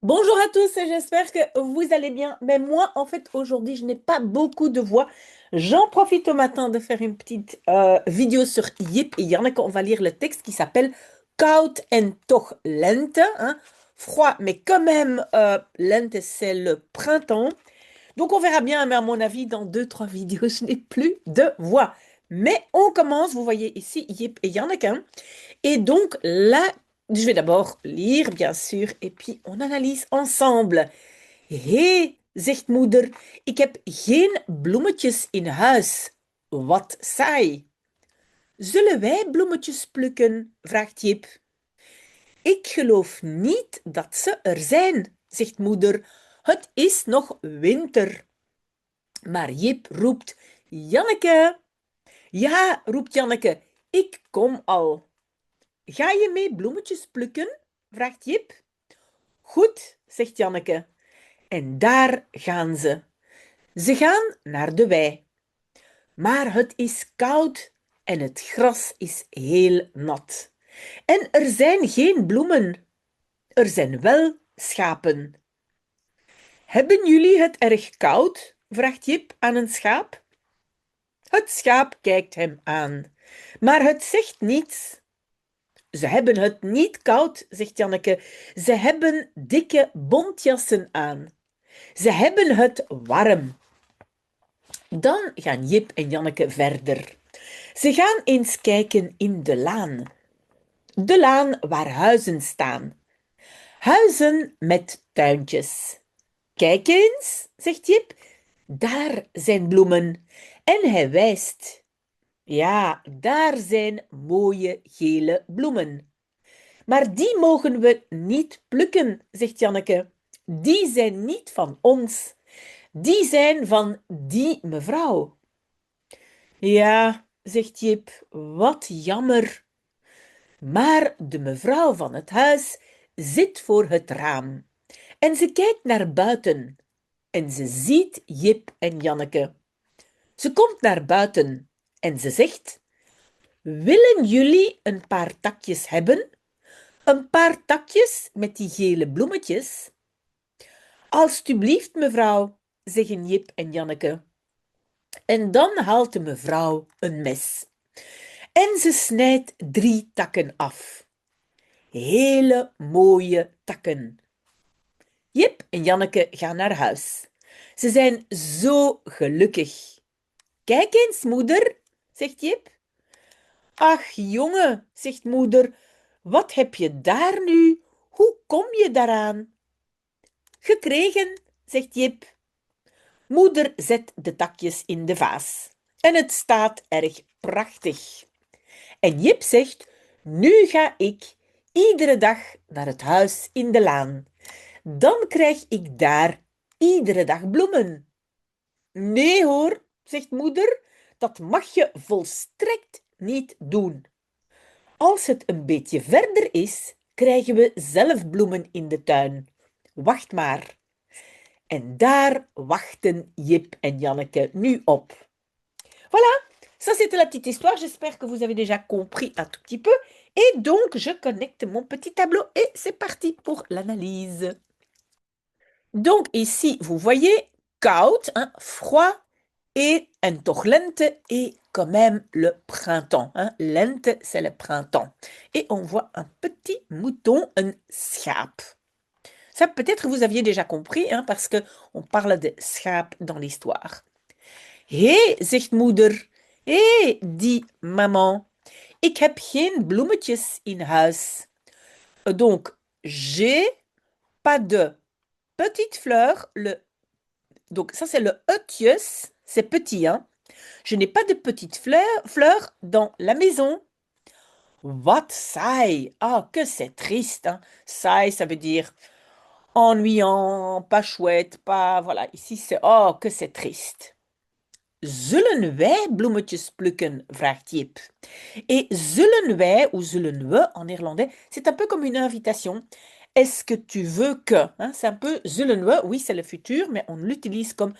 Bonjour à tous, j'espère que vous allez bien. Mais moi, en fait, aujourd'hui, je n'ai pas beaucoup de voix. J'en profite au matin de faire une petite vidéo sur Jip et Janneke. On va lire le texte qui s'appelle Koud en toch lente, hein. Froid, mais quand même, lente, c'est le printemps. Donc, on verra bien, mais à mon avis, dans deux, trois vidéos, je n'ai plus de voix. Mais on commence, vous voyez ici, Jip et Janneke, hein. Et donc là, je vais d'abord lire, bien sûr, et puis on analyse ensemble. Hé, zegt moeder, ik heb geen bloemetjes in huis. Wat saai. Zullen wij bloemetjes plukken? Vraagt Jip. Ik geloof niet dat ze er zijn, zegt moeder. Het is nog winter. Maar Jip roept, Janneke. Ja, roept Janneke, ik kom al. Ga je mee bloemetjes plukken? Vraagt Jip. Goed, zegt Janneke. En daar gaan ze. Ze gaan naar de wei. Maar het is koud en het gras is heel nat. En er zijn geen bloemen. Er zijn wel schapen. Hebben jullie het erg koud? Vraagt Jip aan een schaap. Het schaap kijkt hem aan, maar het zegt niets. Ze hebben het niet koud, zegt Janneke. Ze hebben dikke bontjassen aan. Ze hebben het warm. Dan gaan Jip en Janneke verder. Ze gaan eens kijken in de laan. De laan waar huizen staan. Huizen met tuintjes. Kijk eens, zegt Jip. Daar zijn bloemen. En hij wijst. Ja, daar zijn mooie gele bloemen. Maar die mogen we niet plukken, zegt Janneke. Die zijn niet van ons. Die zijn van die mevrouw. Ja, zegt Jip, wat jammer. Maar de mevrouw van het huis zit voor het raam. En ze kijkt naar buiten. En ze ziet Jip en Janneke. Ze komt naar buiten en ze zegt: Willen jullie een paar takjes hebben? Een paar takjes met die gele bloemetjes? Alsjeblieft, mevrouw, zeggen Jip en Janneke. En dan haalt de mevrouw een mes. En ze snijdt 3 takken af. Hele mooie takken. Jip en Janneke gaan naar huis. Ze zijn zo gelukkig. Kijk eens, moeder, zegt Jip. Ach, jongen, zegt moeder, wat heb je daar nu? Hoe kom je daaraan? Gekregen, zegt Jip. Moeder zet de takjes in de vaas. En het staat erg prachtig. En Jip zegt, nu ga ik iedere dag naar het huis in de laan. Dan krijg ik daar iedere dag bloemen. Nee hoor, zegt moeder, dat mag je volstrekt niet doen. Als het een beetje verder is, krijgen we zelf bloemen in de tuin. Wacht maar. En daar wachten Jip en Janneke nu op. Voilà, ça c'était la petite histoire. J'espère que vous avez déjà compris un tout petit peu. Et donc, je connecte mon petit tableau et c'est parti pour l'analyse. Donc ici, vous voyez, koud, hein, froid, et en toch lente, et quand même le printemps. Hein. Lente, c'est le printemps. Et on voit un petit mouton, un schaap. Ça, peut-être vous aviez déjà compris, hein, parce qu'on parle de schaap dans l'histoire. Hé, zegt moeder. Hé, dit maman. Ik heb geen bloemetjes in huis. Donc, j'ai pas de petites fleurs. Donc, ça, c'est le etjes. C'est petit, hein. Je n'ai pas de petites fleurs dans la maison. Wat saai. Ah, que c'est triste, hein. Saai, ça veut dire ennuyant, pas chouette, pas... Voilà, ici, c'est... Oh, que c'est triste. Zullen wij bloemetjes plukken? Vraagt Jip. Et zullen wij, ou zullen we en néerlandais, c'est un peu comme une invitation. Est-ce que tu veux que? Hein, c'est un peu zullen we, oui, c'est le futur, mais on l'utilise comme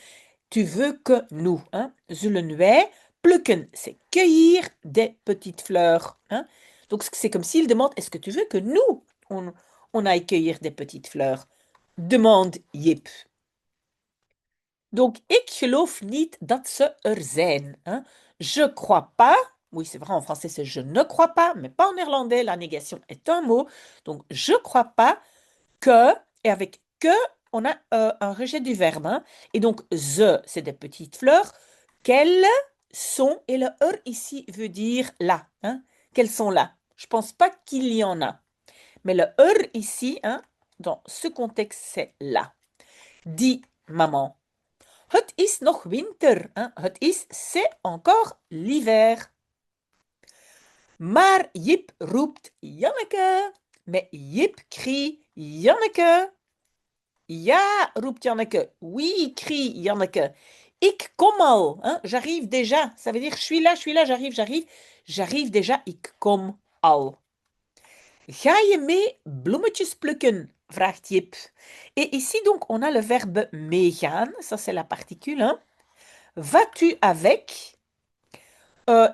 tu veux que nous. Hein. Zullen wij plukken, c'est cueillir des petites fleurs. Hein. Donc c'est comme s'il demande, est-ce que tu veux que nous, on aille cueillir des petites fleurs? demande Jip. Donc, ik geloof niet dat ze er zijn. Hein. Je crois pas. Oui, c'est vrai, en français, c'est je ne crois pas, mais pas en néerlandais. La négation est un mot. Donc, je crois pas que, et avec que, on a un rejet du verbe. Hein. Et donc, ze, c'est des petites fleurs. Quelles sont, et le er ici veut dire là. Hein. Quelles sont là? Je pense pas qu'il y en a. Mais le er ici, hein, dans ce contexte, c'est là. Dit maman. Het is nog winter. Hein. Het is, c'est encore l'hiver. Maar Jip roept Janneke. Mais Jip crie Janneke. Ja, roept Janneke. Oui, crie Janneke. Ik kom al. Hein. J'arrive déjà. Ça veut dire je suis là, j'arrive, j'arrive. J'arrive déjà, ik kom al. Ga je mee bloemetjes plukken? Vraagt Jip. Et ici, donc, on a le verbe meegaan. Ça, c'est la particule. Hein. Vas-tu avec?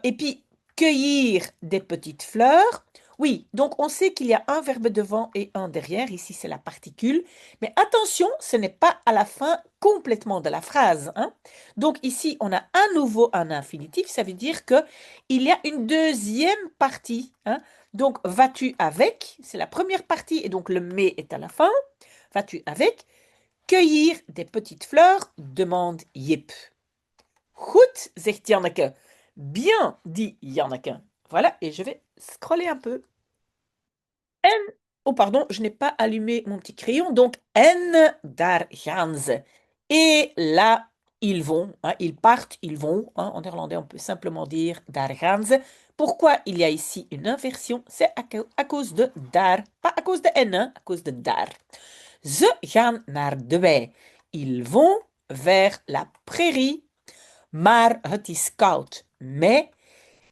Et puis, cueillir des petites fleurs. Oui, donc on sait qu'il y a un verbe devant et un derrière. Ici, c'est la particule. Mais attention, ce n'est pas à la fin complètement de la phrase. Hein. Donc ici, on a à nouveau un infinitif. Ça veut dire que il y a une deuxième partie. Hein. Donc, vas-tu avec? C'est la première partie et donc le mais est à la fin. Vas-tu avec? Cueillir des petites fleurs? Demande Jip. Goed, zegt Janneke. Bien, dit Janneke. Voilà, et je vais scroller un peu. En, oh pardon, je n'ai pas allumé mon petit crayon. Donc, en, daar gaan ze. Et là, ils vont, hein, ils partent, ils vont. Hein, en néerlandais, on peut simplement dire daar gaan ze. Pourquoi il y a ici une inversion? C'est à cause de daar. Pas à cause de en, hein, à cause de daar. Ze gaan naar de wei. Ils vont vers la prairie. Maar het is koud. Mais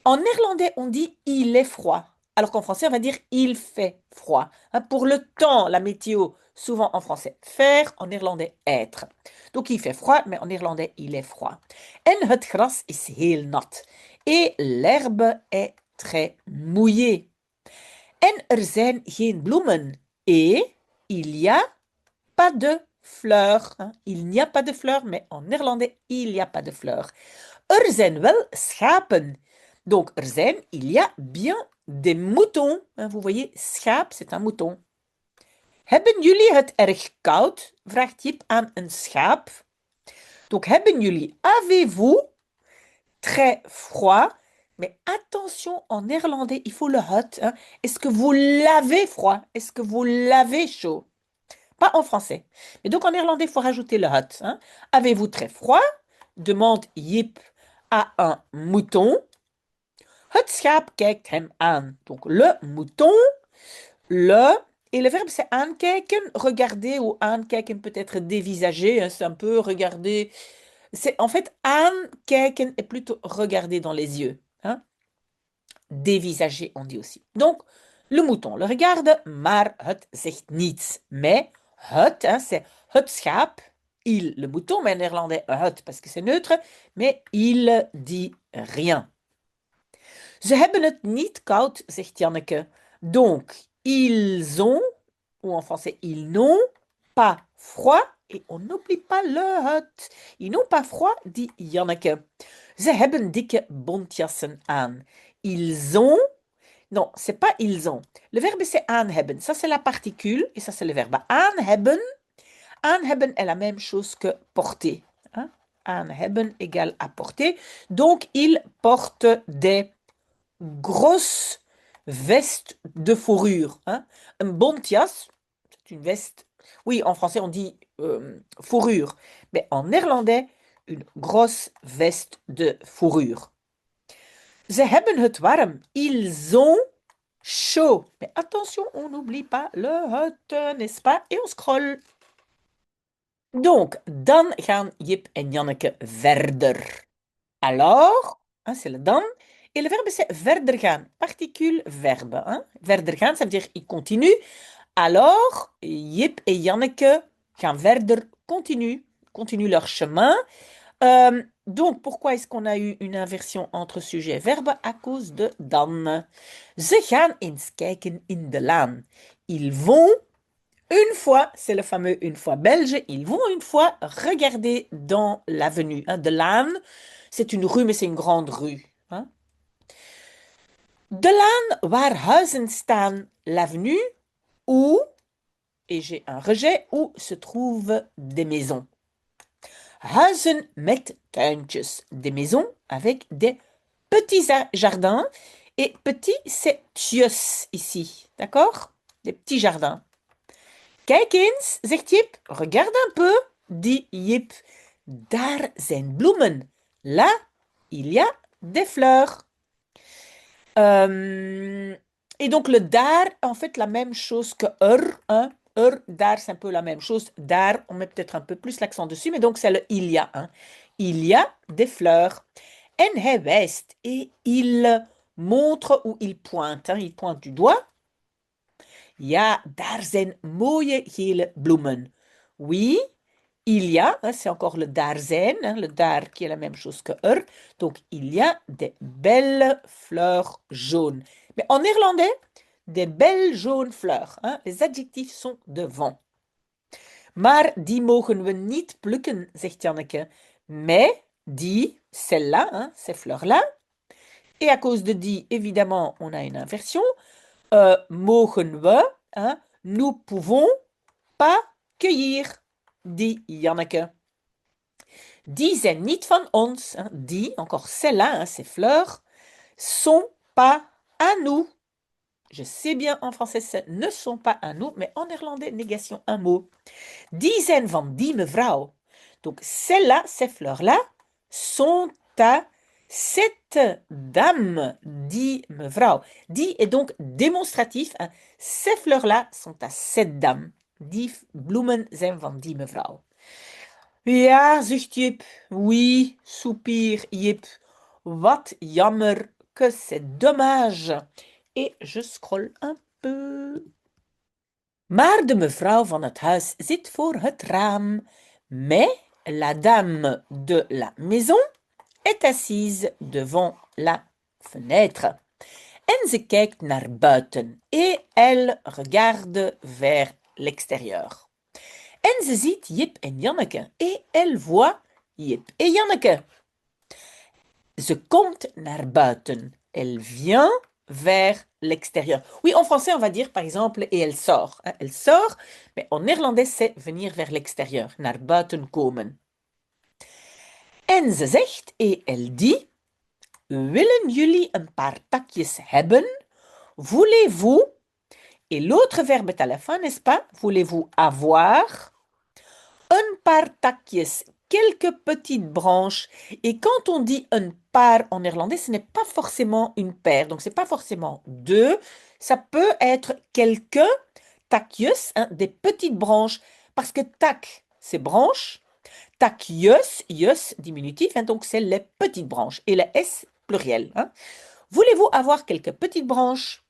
en néerlandais, on dit il est froid. Alors qu'en français, on va dire il fait froid. Hein, pour le temps, la météo, souvent en français, faire, en néerlandais, être. Donc il fait froid, mais en néerlandais, il est froid. En het gras is heel nat. Et l'herbe est très mouillée. En er zijn geen bloemen. Et il y a pas de fleurs. Hein. Il n'y a pas de fleurs, mais en néerlandais, il n'y a pas de fleurs. Er zijn wel schapen. Donc, er zijn, il y a bien des moutons. Hein, vous voyez, schaap, c'est un mouton. Hebben jullie het erg koud? Vraagt Jip aan een schaap. Donc, hebben jullie, avez-vous très froid? Mais attention, en néerlandais, il faut le het. Hein. Est-ce que vous l'avez froid? Est-ce que vous l'avez chaud? Pas en français. Mais donc, en néerlandais, il faut rajouter le het. Hein. Avez-vous très froid? Demande Jip à un mouton. Het schaap kijkt hem aan. Donc, le mouton, le, et le verbe c'est aankijken, regarder ou aankijken peut être dévisager, hein, c'est un peu regarder. C'est, en fait, aankijken est plutôt regarder dans les yeux. Hein. Dévisager, on dit aussi. Donc, le mouton le regarde, maar het zegt niets. Mais het, hein, c'est het schaap, il, le mouton, mais en néerlandais het parce que c'est neutre, mais il dit rien. Ze hebben het niet koud, zegt Janneke. Donc, ils ont, ou en français, ils n'ont pas froid. Et on n'oublie pas le het. Ils n'ont pas froid, dit Janneke. Ze hebben dikke bontjassen aan. Ils ont, non, c'est pas ils ont. Le verbe c'est aan hebben. Ça c'est la particule et ça c'est le verbe aan hebben. Aan hebben est la même chose que porter. Hein? Aan hebben égale à porter. Donc, ils portent des grosse veste de fourrure. Hein. Un bontjas, c'est une veste. Oui, en français, on dit fourrure. Mais en néerlandais, une grosse veste de fourrure. Ze hebben het warm. Ils ont chaud. Mais attention, on n'oublie pas le het, n'est-ce pas? Et on scrolle. Donc, dan gaan Jip en Janneke verder. Alors, hein, c'est le dan. Et le verbe, c'est verder gaan. Particule verbe. Hein? Verder gaan, ça veut dire il continue. Alors, Jip et Janneke gaan verder, continuent leur chemin. Donc, pourquoi est-ce qu'on a eu une inversion entre sujet et verbe? À cause de dan. Ze gaan eens kijken in de laan. Ils vont Une fois, c'est le fameux une fois belge, ils vont une fois regarder dans l'avenue. Hein, de Laan, c'est une rue, mais c'est une grande rue. Hein. De Laan, waar huizen staan, l'avenue où, et j'ai un rejet, où se trouvent des maisons. Huizen met tuintjes, des maisons avec des petits jardins. Et petit, c'est tjus ici, d'accord? Des petits jardins. Kijk eens, zegt Jip. Regarde un peu, dit Jip. Daar zijn bloemen. Là, il y a des fleurs. Et donc le daar, en fait, la même chose que hein. Daar, c'est un peu la même chose. Daar, on met peut-être un peu plus l'accent dessus, mais donc c'est le il y a. Hein. Il y a des fleurs. En hij wijst. Et il montre ou il pointe. Hein. Il pointe du doigt. Ja, daar zijn mooie gele bloemen. Oui, il y a, hein, c'est encore le daar zijn, hein, le daar qui est la même chose que Donc, il y a des belles fleurs jaunes. Mais en néerlandais, des belles jaunes fleurs. Hein, les adjectifs sont devant. Maar die mogen we niet plukken, zegt Janneke. Mais die, celle-là, hein, ces fleurs-là. Et à cause de die, évidemment, on a une inversion. Mogen we, hein, nous pouvons pas cueillir, dit Janneke. Die zijn niet van ons. Hein, die, encore celle-là, hein, ces fleurs, sont pas à nous. Je sais bien en français, ce ne sont pas à nous, mais en néerlandais, négation, un mot. Die zijn van die mevrouw. Donc, celles-là, ces fleurs-là, sont à cette dame, dit mevrouw. Die est donc démonstratif. Hein. Ces fleurs-là sont à cette dame. Die bloemen zijn van die mevrouw. Ja, zucht Jip. Oui, soupire Jip. Wat jammer, que c'est dommage. Et je scrolle un peu. Maar de mevrouw van het huis zit voor het raam. Mais la dame de la maison est assise devant la fenêtre. En ze kijkt naar buiten. Et elle regarde vers l'extérieur. En ze ziet Jip en Janneke. Et elle voit Jip et Janneke. Ze komt naar buiten. Elle vient vers l'extérieur. Oui, en français, on va dire par exemple, et elle sort. Hein, elle sort, mais en néerlandais, c'est venir vers l'extérieur, naar buiten komen. En ze zegt, et elle dit, willen jullie een paar takjes hebben? Voulez-vous? Et l'autre verbe est à la fin, n'est-ce pas? Voulez-vous avoir? Un paar takjes, quelques petites branches. Et quand on dit un paar en néerlandais, ce n'est pas forcément une paire. Donc, ce n'est pas forcément deux. Ça peut être quelques takjes, hein, des petites branches. Parce que tak, c'est branche. Takjes, yus, diminutif. Hein, donc, c'est les petites branches. Et le S, pluriel. Hein. Voulez-vous avoir quelques petites branches?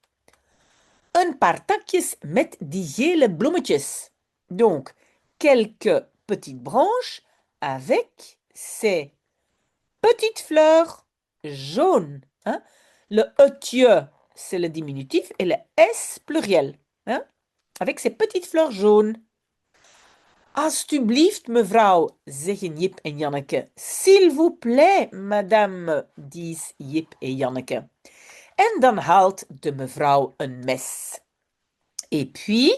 Un paar takjes met die gele bloemetjes. Donc, quelques petites branches avec ces petites fleurs jaunes. Hein? Le etje, c'est le diminutif, et le S pluriel. Hein? Avec ces petites fleurs jaunes. Alsjeblieft, mevrouw, zeggen Jip en Janneke. S'il vous plaît, madame, disent Jip en Janneke. En dan haalt de mevrouw een mes. Et puis,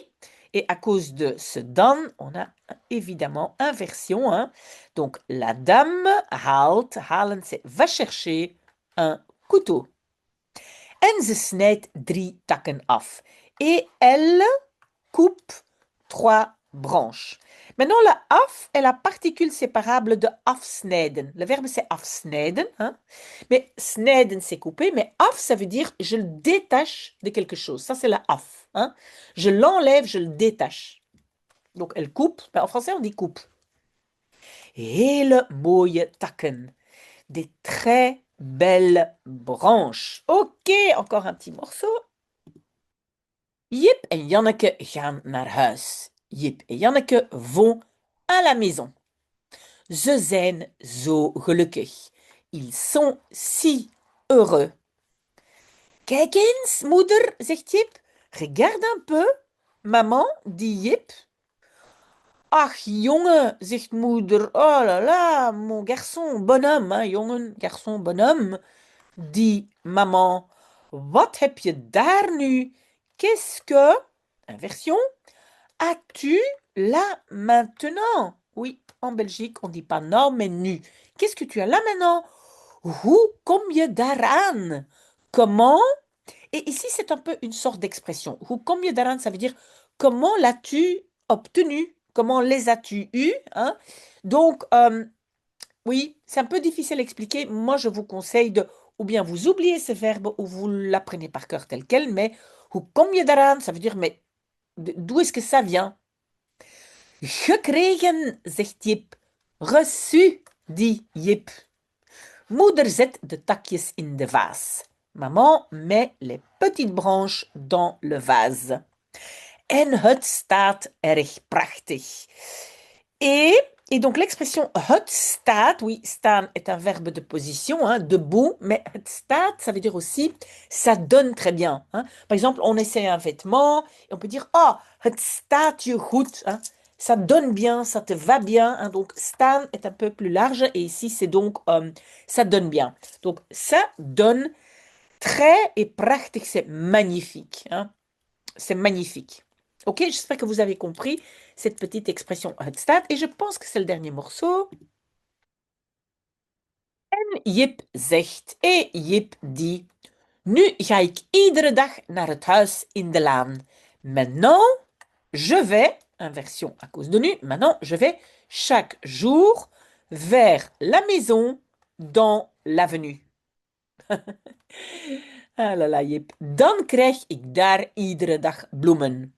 et à cause de ce dan, on a évidemment inversion. Hein? Donc, la dame haalt, halen, c'est va chercher un couteau. En ze snijdt 3 takken af. Et elle coupe 3 branches. Maintenant, la af est la particule séparable de afsnijden. Le verbe, c'est afsnijden. Hein? Mais snijden, c'est couper. Mais af, ça veut dire je le détache de quelque chose. Ça, c'est la af. Hein? Je l'enlève, je le détache. Donc, elle coupe. Ben, en français, on dit coupe. Hele mooie takken. Des très belles branches. Ok, encore un petit morceau. Jip en Janneke gaan naar huis. Jip en Janneke vont à la maison. Ze zijn zo gelukkig. Ils sont si heureux. Kijk eens, moeder, zegt Jip. Regarde un peu. maman, dit Jip. Ach, jongen, zegt moeder. Oh là là, mon garçon, bonhomme, hein, jongen, garçon, bonhomme, dit maman. Wat heb je daar nu? Qu'est-ce que, inversion, as-tu là maintenant? Oui, en Belgique, on dit pas non, mais nu. Qu'est-ce que tu as là maintenant? Hoe kom je daaraan? Comment? Et ici, c'est un peu une sorte d'expression. Hoe kom je daaraan, ça veut dire comment l'as-tu obtenu? Comment les as-tu eus? Hein? Donc, oui, c'est un peu difficile à expliquer. Moi, je vous conseille de, ou bien vous oubliez ce verbe, ou vous l'apprenez par cœur tel quel, mais hoe kom je daaraan, ça veut dire, mais d'où est-ce que ça vient? Gekregen, zegt Jip. Reçu, dit Jip. Moeder zet de takjes in de vaas. Maman met les petites branches dans le vase. En het staat erg prachtig. Et donc l'expression het staat, oui, staan est un verbe de position, hein, debout, mais het staat, ça veut dire aussi, ça donne très bien. Hein. Par exemple, on essaie un vêtement, et on peut dire, oh, het staat je goed. Hein. Ça donne bien, ça te va bien. Hein. Donc, staan est un peu plus large, et ici, c'est donc, ça donne bien. Donc, ça donne très et prachtig, c'est magnifique. Hein. C'est magnifique. Ok, j'espère que vous avez compris cette petite expression het staat. Et je pense que c'est le dernier morceau. Jip zegt, et Jip dit, nu ga ik iedere dag naar het huis in de laan. Maintenant, je vais, inversion à cause de nu, maintenant, je vais chaque jour vers la maison dans l'avenue. Ah là là, Jip. Dan krijg ik daar iedere dag bloemen.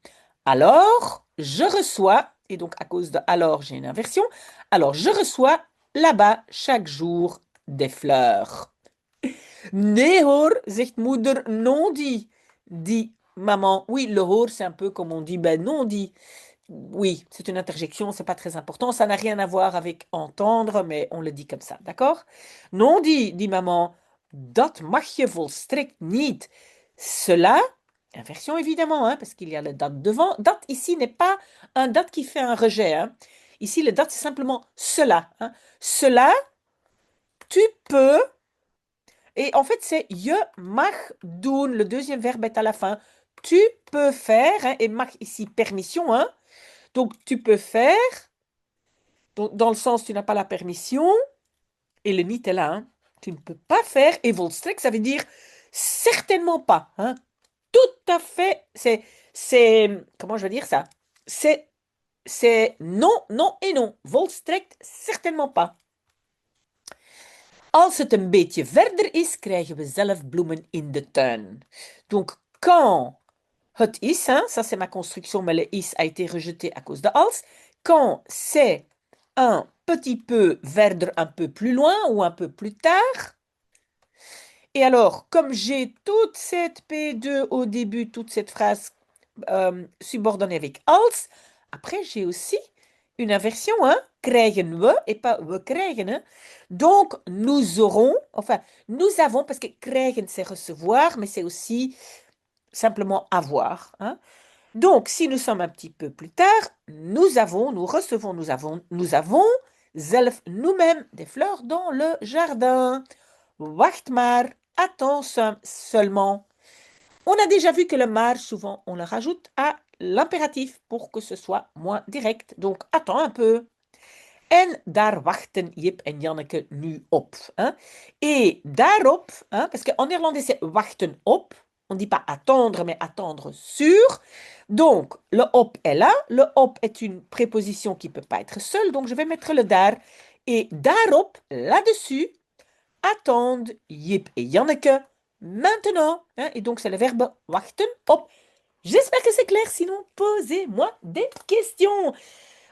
Alors, je reçois, et donc à cause de alors, j'ai une inversion. Alors, je reçois là-bas chaque jour des fleurs. Nee hoor, zegt moeder, non dit maman. Oui, le hoor, c'est un peu comme on dit, ben non dit. Oui, c'est une interjection, c'est pas très important. Ça n'a rien à voir avec entendre, mais on le dit comme ça, d'accord? Non dit maman. Dat mag je volstrekt niet. Cela, inversion évidemment, hein, parce qu'il y a le dat devant. Dat ici n'est pas un dat qui fait un rejet. Hein. Ici, le dat, c'est simplement cela. Hein. Cela, tu peux. Et en fait, c'est je mag doen. Le deuxième verbe est à la fin. Tu peux faire. Hein, et mag ici, permission. Hein. Donc, tu peux faire. Donc, dans le sens, tu n'as pas la permission. Et le niet est là. Hein. Tu ne peux pas faire. Et volstrekt, ça veut dire certainement pas. Hein. Tout à fait. Comment je vais dire ça? C'est non, non et non. Volstrekt, certainement pas. Als het een beetje verder is, krijgen we zelf bloemen in de tuin. Donc, quand het is, hein, ça c'est ma construction, mais le is a été rejeté à cause de als. Quand c'est un petit peu verder, un peu plus loin ou un peu plus tard. Et alors, comme j'ai toute cette P2 au début, toute cette phrase subordonnée avec als, après j'ai aussi une inversion, hein, krijgen we et pas we krijgen. Hein. Donc, nous aurons, enfin, nous avons, parce que krijgen c'est recevoir, mais c'est aussi simplement avoir. Hein. Donc, si nous sommes un petit peu plus tard, nous avons, nous recevons, nous avons zelf nous-mêmes des fleurs dans le jardin. Wacht maar, attends seulement. On a déjà vu que le maar, souvent, on le rajoute à l'impératif pour que ce soit moins direct. Donc, attends un peu. En daar wachten Jip en Janneke nu op. Hein? Et daarop, hein, parce qu'en néerlandais c'est wachten op, on ne dit pas attendre, mais attendre sur. Donc, le op est là. Le op est une préposition qui ne peut pas être seule, donc je vais mettre le daar. Et daarop, là-dessus, attendent Jip et Janneke maintenant. Hein? Et donc, c'est le verbe wachten op. J'espère que c'est clair, sinon posez-moi des questions.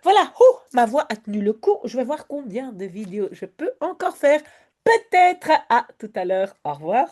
Voilà, ma voix a tenu le coup. Je vais voir combien de vidéos je peux encore faire. Peut-être à tout à l'heure. Au revoir.